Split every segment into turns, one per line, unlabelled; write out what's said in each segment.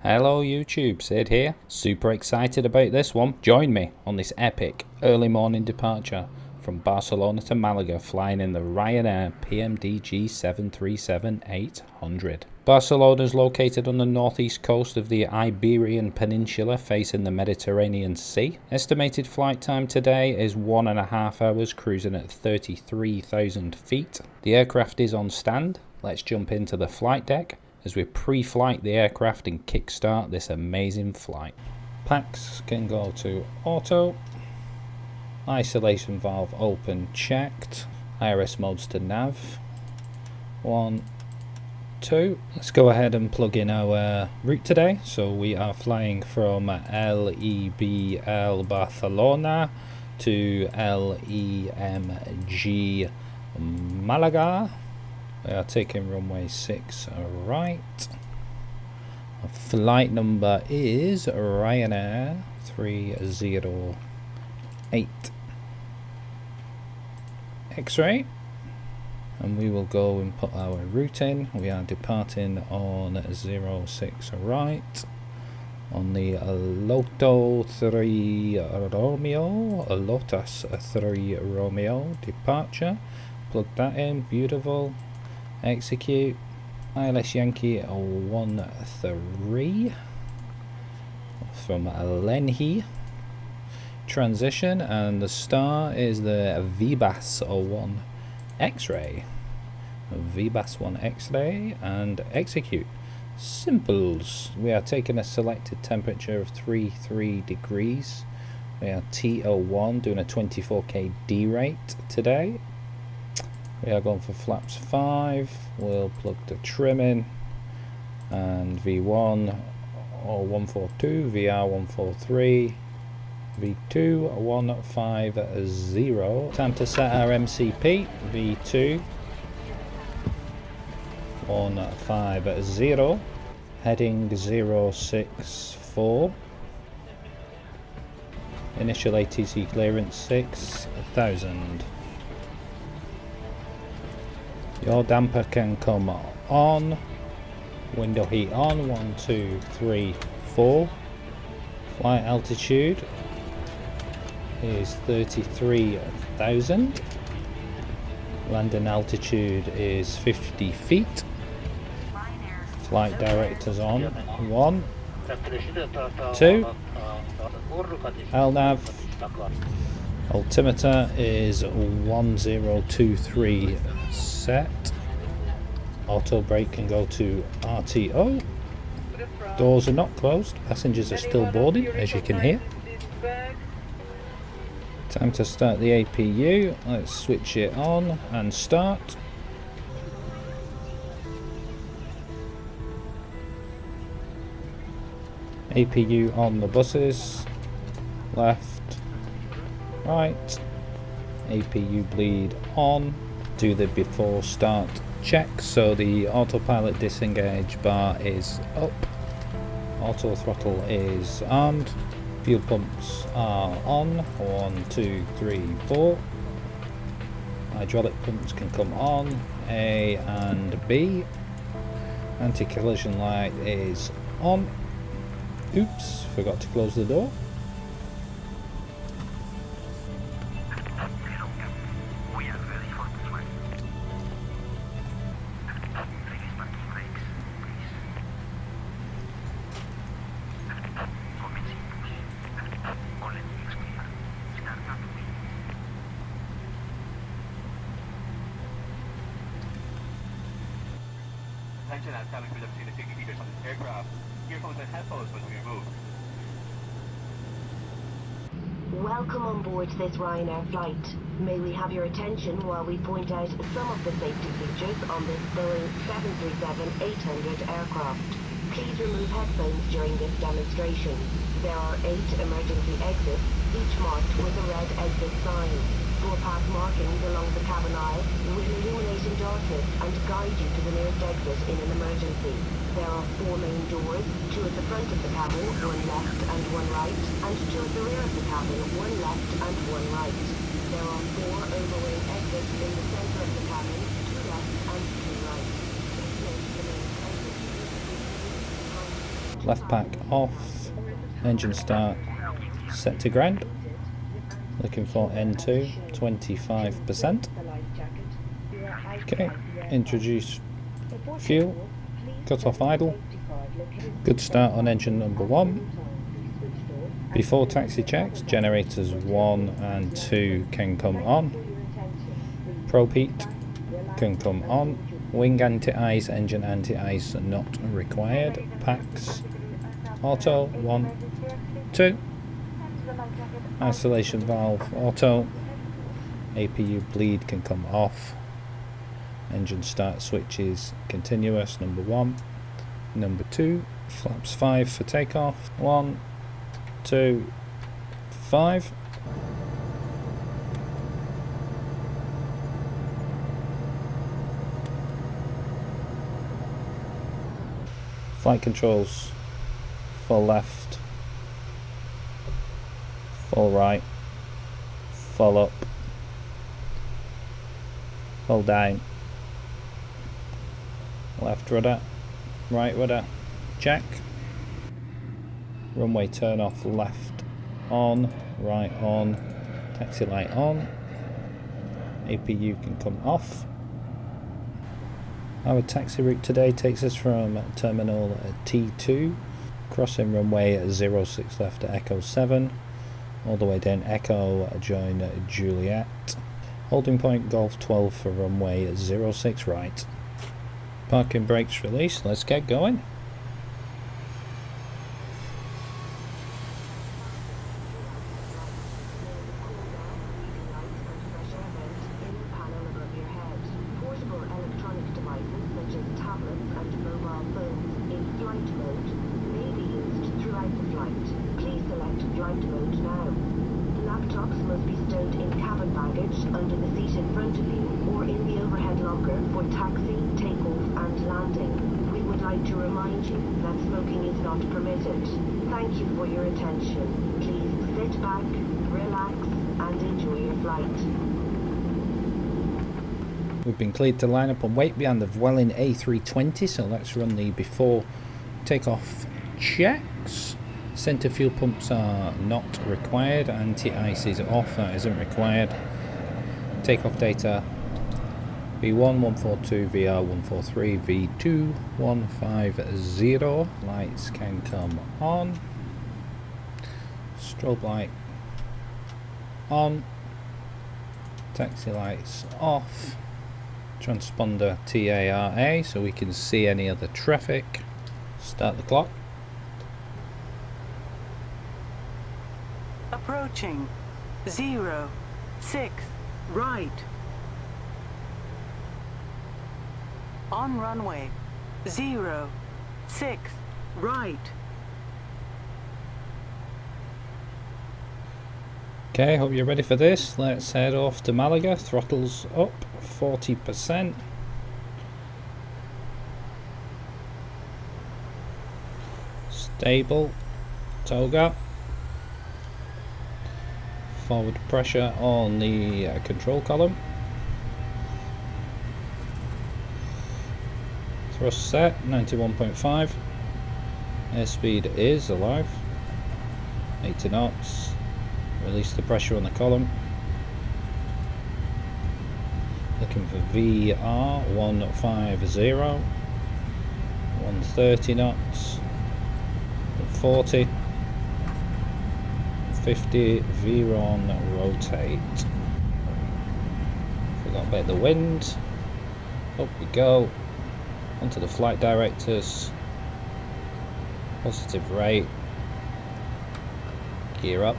Hello YouTube, Sid here. Super excited about this one. Join me on this epic early morning departure from Barcelona to Malaga, flying in the Ryanair pmdg 737-800. Barcelona is located on the northeast coast of the Iberian Peninsula, facing the Mediterranean Sea. Estimated flight time today is 1.5 hours, cruising at 33,000 feet. The aircraft is on stand. Let's jump into the flight deck as we pre-flight the aircraft and kickstart this amazing flight. Packs can go to auto, isolation valve open checked, IRS modes to nav, 1, 2. Let's go ahead and plug in our route today. So we are flying from LEBL Barcelona to LEMG Malaga. We are taking runway 6 right. Flight number is Ryanair 308 X-ray, and we will go and put our route in. We are departing on 06 right on the Lotus 3 Romeo departure. Plug that in, beautiful. Execute. ILS Yankee 13 from Lenhi. Transition, and the star is the VBAS 1 X-ray. VBAS 1 X-ray, and execute. Simples. We are taking a selected temperature of 33 degrees. We are TO1 doing a 24k D rate today. We are going for flaps 5. We'll plug the trim in, and V1 or 142, VR 143, V2 150. Time to set our MCP. V2 150, heading 064. Initial ATC clearance 6,000. Your damper can come on. Window heat on. 1, 2, 3, 4. Flight altitude is 33,000. Landing altitude is 50 feet. Flight directors on. 1, 2. LNAV. Altimeter is 1023 set. Auto brake can go to RTO. Doors are not closed. Passengers are still boarding, as you can hear. Time to start the APU. Let's switch it on and start. APU on the buses. Left, right. APU bleed on. Do the before start check. So the autopilot disengage bar is up. Auto throttle is armed. Fuel pumps are on. 1, 2, 3, 4. Hydraulic pumps can come on. A and B. Anti-collision light is on. Oops, forgot to close the door.
Attention as cabin crew between the 50 meters on this aircraft. Earphones and headphones must be removed.
Welcome on board this Ryanair flight. May we have your attention while we point out some of the safety features on this Boeing 737-800 aircraft. Please remove headphones during this demonstration. There are 8 emergency exits, each marked with a red exit sign. 4-path markings along the cabin aisle will illuminate in darkness and guide you to the nearest exit in an emergency. There are 4 main doors, 2 at the front of the cabin, 1 left and 1 right, and 2 at the rear of the cabin, 1 left and 1 right. There are 4 overwing exits in the center of the cabin, 2 left and 2 right. Please note the main exit to
left pack off, engine start, set to ground. Looking for N2, 25%. Okay, introduce fuel, cut off idle. Good start on engine number 1. Before taxi checks, generators 1 and 2 can come on. Probe heat can come on. Wing anti-ice, engine anti-ice not required. Packs auto 1, 2. Isolation valve auto. APU bleed can come off. Engine start switches continuous, number 1. Number 2, flaps 5 for takeoff. 1, 2, 5. Flight controls, full left, full right, full up, full down, left rudder, right rudder, check. Runway turn off, left on, right on, taxi light on. APU can come off. Our taxi route today takes us from terminal T2, crossing runway 06 left to Echo 7, all the way down Echo, join Juliet. Holding point Golf 12 for runway 06 right. Parking brakes released, let's get going.
Thank you for your attention. Please sit back, relax, and enjoy your flight.
We've been cleared to line up and wait behind the Vueling A320, so let's run the before takeoff checks. Centre fuel pumps are not required, anti-ice is off, that isn't required. Takeoff data V1 142, VR 143, V2 150. Lights can come on. Strobe light on. Taxi lights off. Transponder TARA so we can see any other traffic. Start the clock.
Approaching 06 right. On runway 06 right.
Okay, hope you're ready for this. Let's head off to Malaga. Throttles up 40%. Stable. Toga. Forward pressure on the control column. Thrust set 91.5. Airspeed is alive. 80 knots. Release the pressure on the column. Looking for VR 150. 130 knots. 40. 50. Veron rotate. Forgot about the wind. Up we go. Onto the flight directors. Positive rate. Gear up.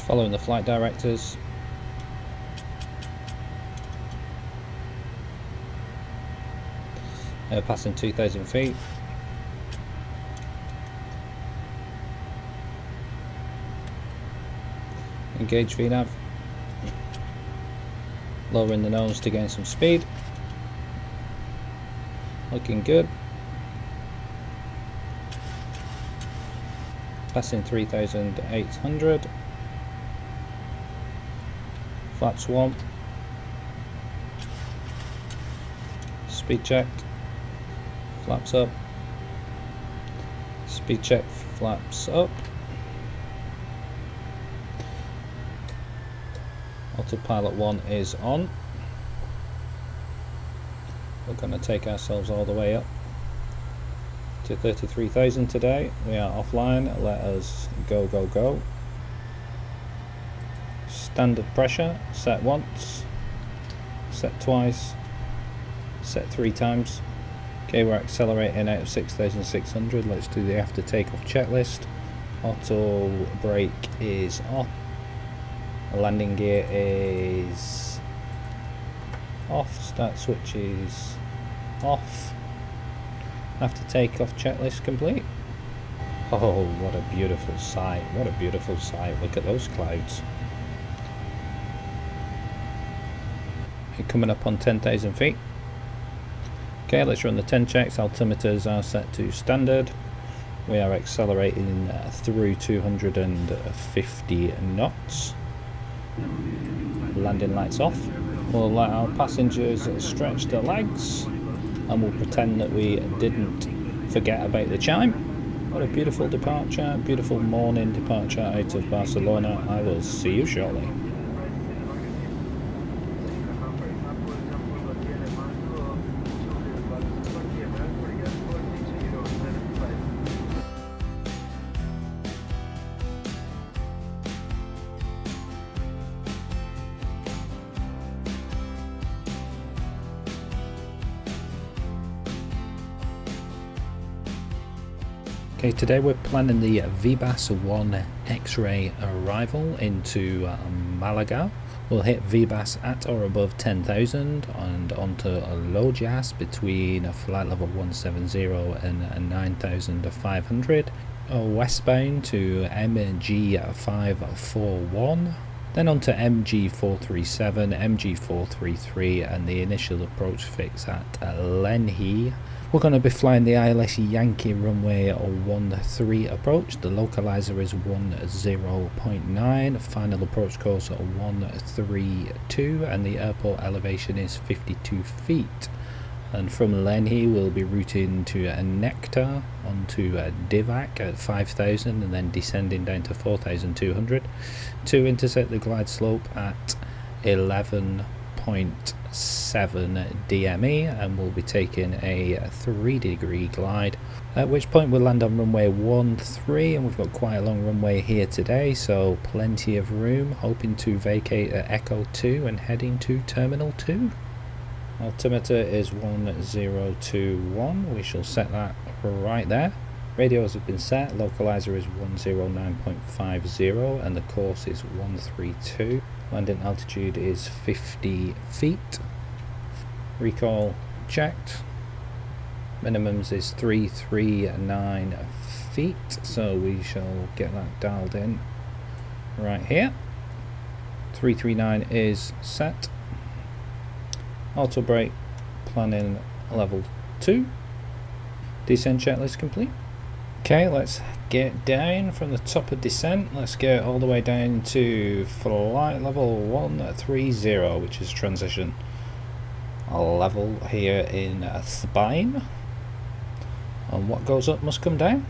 Following the flight directors. Passing 2,000 feet. Engage VNAV. Lowering the nose to gain some speed. Looking good. Passing 3,800. Flaps 1. Speed checked. Flaps up. Speed check, flaps up. Autopilot 1 is on. We're going to take ourselves all the way up to 33,000 today. We are offline. Let us go, go, go. Standard pressure, set once, set twice, set 3 times. Okay, we're accelerating out of 6,600. Let's do the after takeoff checklist. Auto brake is off. Landing gear is off. Start switch is off. After takeoff checklist complete. Oh, what a beautiful sight. What a beautiful sight. Look at those clouds. We're coming up on 10,000 feet. Okay, let's run the 10 checks. Altimeters are set to standard. We are accelerating through 250 knots. Landing lights off. We'll let our passengers stretch their legs and we'll pretend that we didn't forget about the chime. What a beautiful departure, beautiful morning departure out of Barcelona. I will see you shortly. Okay, today we're planning the VBAS 1 X-ray arrival into Malaga. We'll hit VBAS at or above 10,000 and onto a low JAS between flight level 170 and 9,500. Westbound to MG541. Then onto MG437, MG433 and the initial approach fix at Lenhi. We're going to be flying the ILS Yankee runway 13 approach. The localizer is 10.9, final approach course 132 and the airport elevation is 52 feet. And from Lenhi we'll be routing to Nectar onto Divac at 5,000 and then descending down to 4,200 to intercept the glide slope at 11.7 DME, and we'll be taking a 3-degree glide, at which point we'll land on runway 13, and we've got quite a long runway here today, so plenty of room. Hoping to vacate at Echo 2 and heading to Terminal 2. Altimeter is 1021. We shall set that right there. Radios have been set. Localizer is 109.50 and the course is 132. Landing altitude is 50 feet. Recall checked. Minimums is 339 feet, so we shall get that dialed in right here. 339 is set. Auto brake planning level 2. Descent checklist complete. Okay, let's get down from the top of descent. Let's get all the way down to flight level 130, which is transition level here in Spain. And what goes up must come down.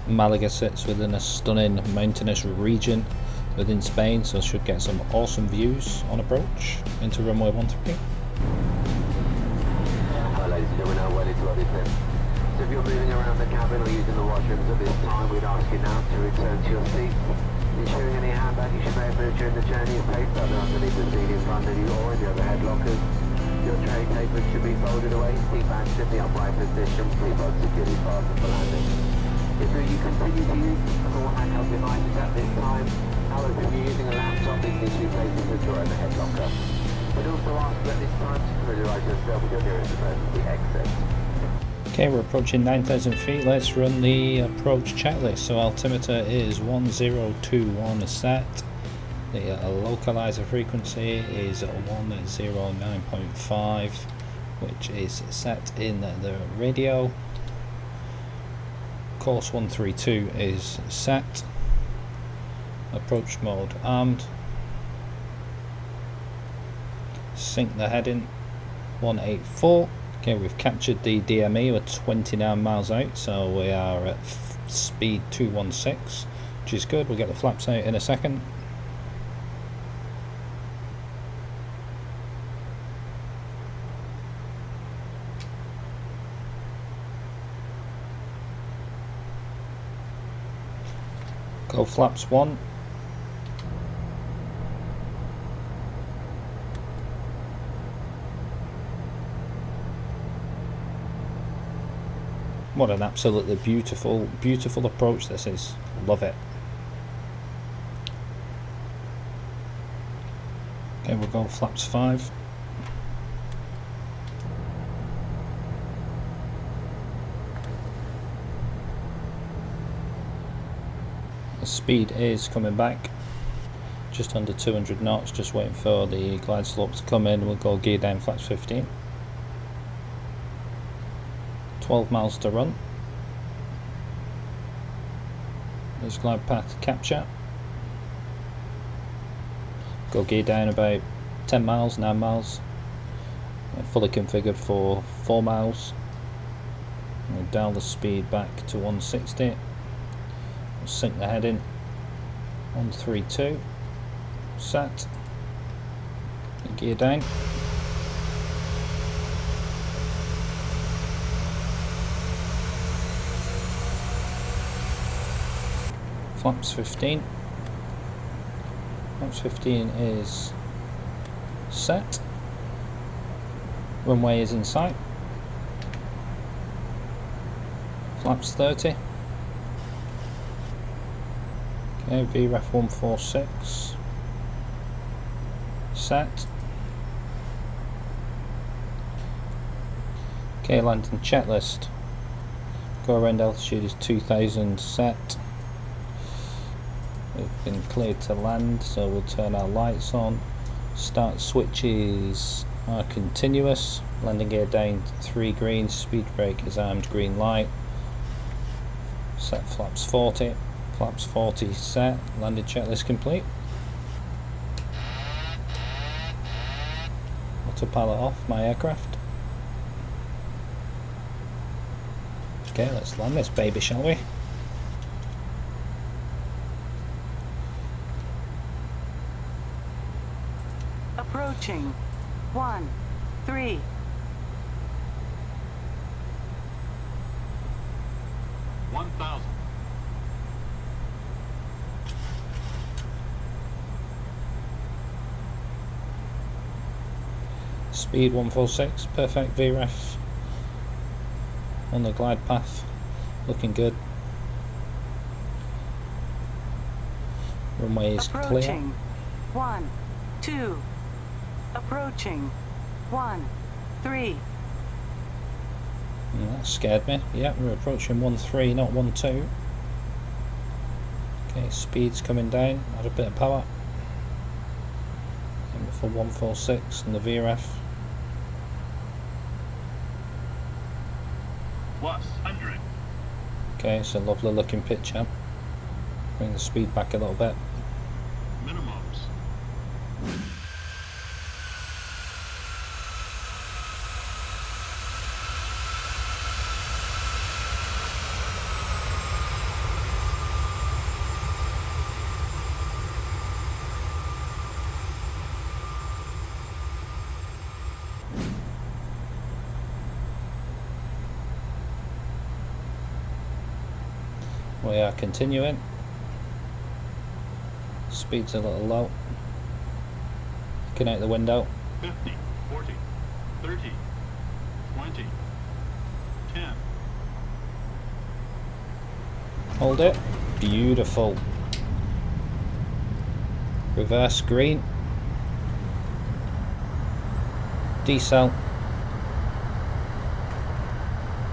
Malaga sits within a stunning mountainous region within Spain, so should get some awesome views on approach into runway 13.
Hi ladies and gentlemen, now ready to descend. So if you're moving around the cabin or using the washrooms at this time, we'd ask you now to return to your seats. Ensuring any handbag you should may have moved during the journey is placed either underneath the seat in front of you or in the overhead lockers. Your tray tapers should be folded away, seat backs in the upright position, seatbelt securely fastened for landing. If you continue to use core handheld devices at this time, however, if you're using a laptop, these need to be placed into the drawer in the head locker. We'd also ask that this time to visualize yourself with your nearest emergency exit.
Okay, we're approaching 9,000 feet. Let's run the approach checklist. So altimeter is 1021 set. The localizer frequency is 109.5, which is set in the radio. Course 132 is set. Approach mode armed. Sync the heading 184. Okay, we've captured the DME. We're 29 miles out, so we are at speed 216, which is good. We'll get the flaps out in a second. Go flaps 1. What an absolutely beautiful, beautiful approach this is. Love it. Okay, we'll go flaps 5. The speed is coming back, just under 200 knots, just waiting for the glide slope to come in. We'll go gear down flaps 15. 12 miles to run. There's glide path capture. Go gear down about 10 miles, 9 miles. Fully configured for 4 miles. We'll dial the speed back to 160. We'll sync the heading 132. Set. Gear down. Flaps 15. Flaps 15 is set. Runway is in sight. Flaps 30. Okay, VREF 146. Set. Okay, landing checklist. Go around altitude is 2000 set. We've been cleared to land, so we'll turn our lights on. Start switches are continuous. Landing gear down 3 green. Speed brake is armed green light. Set flaps 40. Flaps 40 set. Landing checklist complete. Autopilot off my aircraft. Okay, let's land this baby, shall we?
Approaching 1-3.
Speed 146, perfect VREF on the glide path, looking good. Runway is clear.
Approaching 1-2. Approaching 1-3.
That scared me. Yeah, we're approaching 1-3, not 1-2. Okay, speed's coming down, add a bit of power. Aim for 146 and the VREF.
Plus 100.
Okay, it's a lovely looking picture. Bring the speed back a little bit.
Minimums.
We are continuing. Speed's a little low. Looking out the window.
50, 40, 30, 20, 10.
Hold it. Beautiful. Reverse green. Decel.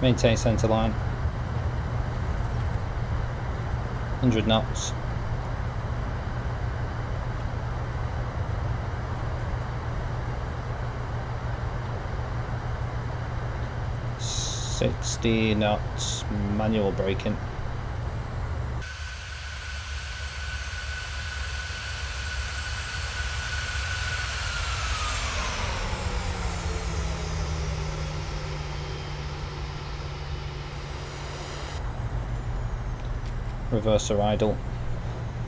Maintain centre line. 100 knots. $60 knots manual braking. Reverser idle.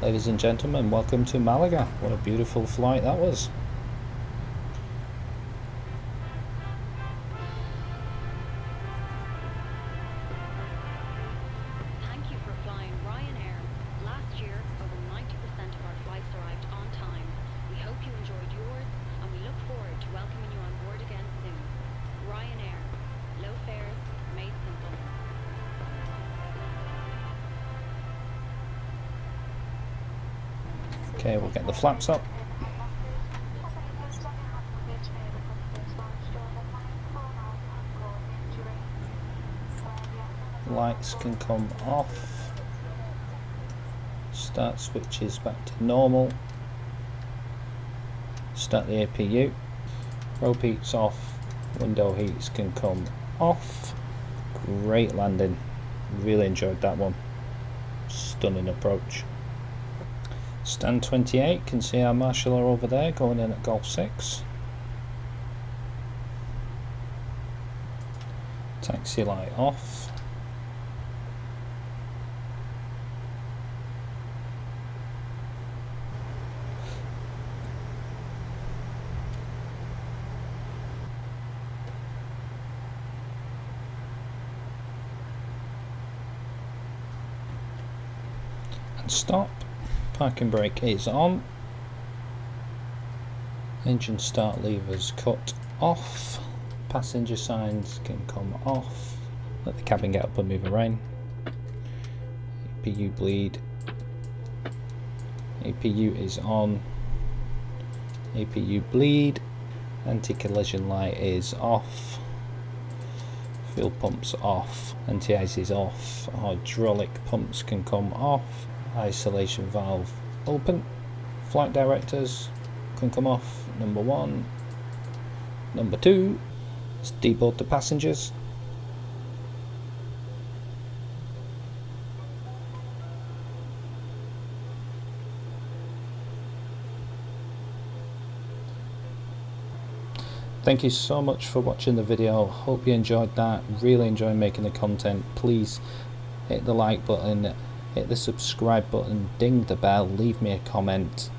Ladies and gentlemen, welcome to Malaga. What a beautiful flight that was.
Thank you for flying Ryanair. Last year, over 90% of our flights arrived on time. We hope you enjoyed yours, and we look forward to welcoming you on board again soon. Ryanair. Low fares, made simple.
Okay, we'll get the flaps up. Lights can come off. Start switches back to normal. Start the APU. Rope heats off. Window heats can come off. Great landing. Really enjoyed that one. Stunning approach. Stand 28, can see our marshaller over there going in at Golf 6. Taxi light off. And stop. Parking brake is on. Engine start levers cut off. Passenger signs can come off. Let the cabin get up and move around. APU bleed. APU is on. APU bleed. Anti-collision light is off. Fuel pumps off. Anti-ice is off. Hydraulic pumps can come off. Isolation valve open. Flight directors can come off. Number 1. Number 2. Let's deboard the passengers. Thank you so much for watching the video. Hope you enjoyed that. Really enjoyed making the content. Please hit the like button, hit the subscribe button, ding the bell, leave me a comment.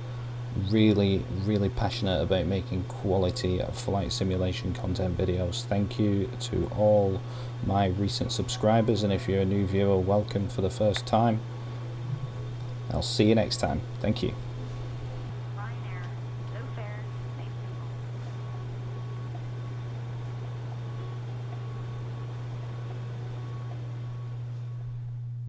Really passionate about making quality flight simulation content videos. Thank you to all my recent subscribers, and if you're a new viewer, welcome for the first time. I'll see you next time. Thank you.